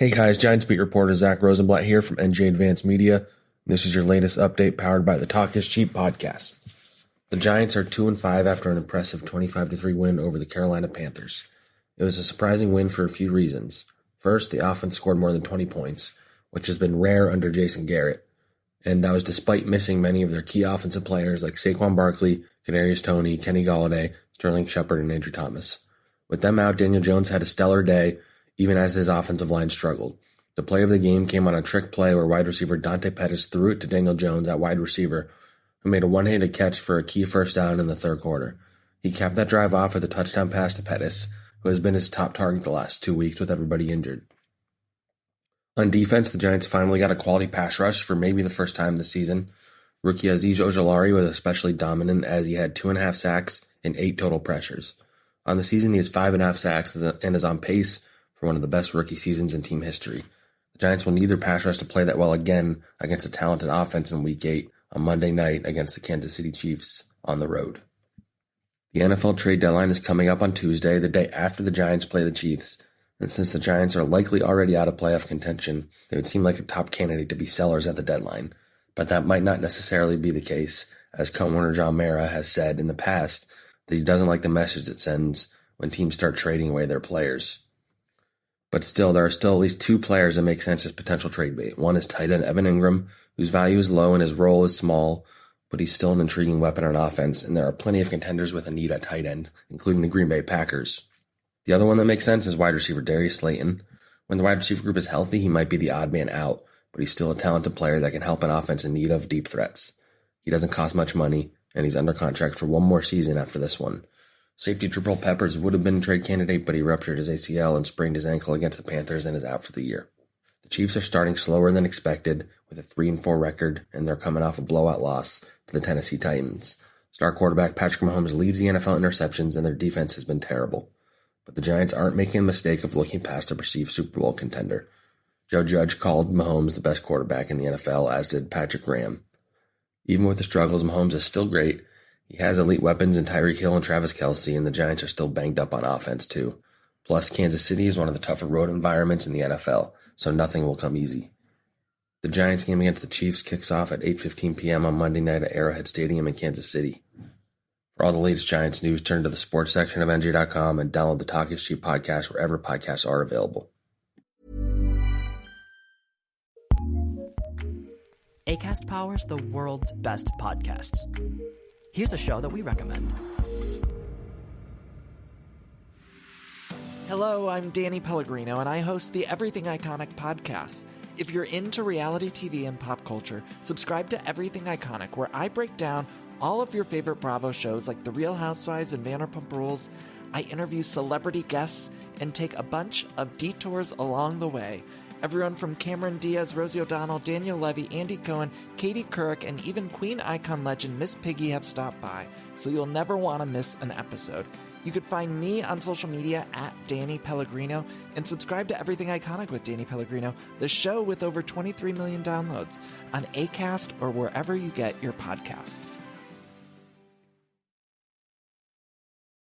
Hey guys, Giants beat reporter Zach Rosenblatt here from NJ Advanced Media. This is your latest update powered by the Talk is Cheap podcast. The Giants are 2-5 after an impressive 25-3 win over the Carolina Panthers. It was a surprising win for a few reasons. First, the offense scored more than 20 points, which has been rare under Jason Garrett, and that was despite missing many of their key offensive players like Saquon Barkley, Kadarius Toney, Kenny Golladay, Sterling Shepard, and Andrew Thomas. With them out, Daniel Jones had a stellar day, even as his offensive line struggled. The play of the game came on a trick play where wide receiver Dante Pettis threw it to Daniel Jones at wide receiver, who made a one-handed catch for a key first down in the third quarter. He capped that drive off with a touchdown pass to Pettis, who has been his top target the last 2 weeks with everybody injured. On defense, the Giants finally got a quality pass rush for maybe the first time this season. Rookie Azeez Ojulari was especially dominant as he had 2.5 sacks and 8 total pressures. On the season, he has 5.5 sacks and is on pace for one of the best rookie seasons in team history. The Giants will need their pass rush to play that well again against a talented offense in Week 8 on Monday night against the Kansas City Chiefs on the road. The NFL trade deadline is coming up on Tuesday, the day after the Giants play the Chiefs, and since the Giants are likely already out of playoff contention, they would seem like a top candidate to be sellers at the deadline. But that might not necessarily be the case, as co-owner John Mara has said in the past that he doesn't like the message it sends when teams start trading away their players. But still, there are still at least 2 players that make sense as potential trade bait. One is tight end Evan Engram, whose value is low and his role is small, but he's still an intriguing weapon on offense, and there are plenty of contenders with a need at tight end, including the Green Bay Packers. The other one that makes sense is wide receiver Darius Slayton. When the wide receiver group is healthy, he might be the odd man out, but he's still a talented player that can help an offense in need of deep threats. He doesn't cost much money, and he's under contract for one more season after this one. Safety Jabril Peppers would have been a trade candidate, but he ruptured his ACL and sprained his ankle against the Panthers and is out for the year. The Chiefs are starting slower than expected with a 3-4 record, and they're coming off a blowout loss to the Tennessee Titans. Star quarterback Patrick Mahomes leads the NFL interceptions, and their defense has been terrible. But the Giants aren't making the mistake of looking past a perceived Super Bowl contender. Joe Judge called Mahomes the best quarterback in the NFL, as did Patrick Graham. Even with the struggles, Mahomes is still great. He has elite weapons in Tyreek Hill and Travis Kelce, and the Giants are still banged up on offense too. Plus, Kansas City is one of the tougher road environments in the NFL, so nothing will come easy. The Giants game against the Chiefs kicks off at 8:15 p.m. on Monday night at Arrowhead Stadium in Kansas City. For all the latest Giants news, turn to the sports section of NJ.com and download the Talk is Cheap podcast wherever podcasts are available. Acast powers the world's best podcasts. Here's a show that we recommend. Hello, I'm Danny Pellegrino, and I host the Everything Iconic podcast. If you're into reality TV and pop culture, subscribe to Everything Iconic, where I break down all of your favorite Bravo shows like The Real Housewives and Vanderpump Rules. I interview celebrity guests and take a bunch of detours along the way. Everyone from Cameron Diaz, Rosie O'Donnell, Daniel Levy, Andy Cohen, Katie Couric, and even Queen icon legend Miss Piggy have stopped by, so you'll never want to miss an episode. You could find me on social media at Danny Pellegrino and subscribe to Everything Iconic with Danny Pellegrino, the show with over 23 million downloads on Acast or wherever you get your podcasts.